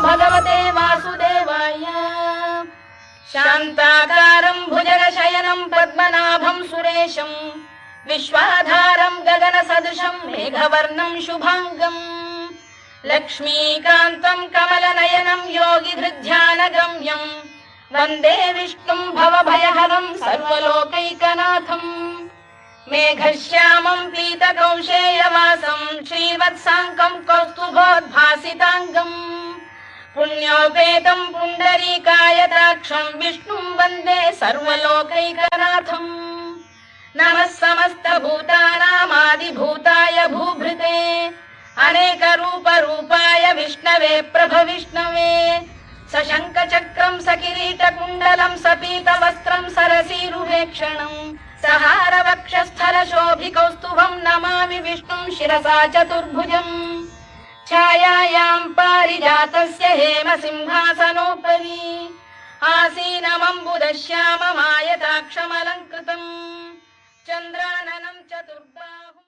भगवते वासुदेवाय। शान्ताकारं भुजगशयनं पद्मनाभं सुरेशं विश्वाधारं गगनसदृशं मेघवर्णं शुभांगं लक्ष्मीकान्तं कमलनयनं योगिधृध्यानगम्यं वन्दे विष्णुं भवभयहरं सर्वलोकैकनाथं मेघश्यामं पीतकौशेयवासं श्रीवत्साङ्कं कौस्तुभोद्भासिताङ्गम् पुण्योपेतं पुण्डरीकायताक्षं विष्णुं वन्दे सर्वलोकैकनाथं नमः समस्तभूतानामादिभूताय भूभृते अनेकरूपरूपाय विष्णवे प्रभविष्णवे सशङ्खचक्रं सकिरीटकुण्डलं सपीतवस्त्रं सरसीरुहेक्षणं सहारवक्षस्थलशोभिकौस्तुभं नमामि विष्णुं शिरसा चतुर्भुजम् छायायां पारिजातस्य हेमसिंहासनोपरि आसीनमम्बुदश्याममायताक्षमलङ्कृतम् चन्द्राननं चतुर्बाहुम्।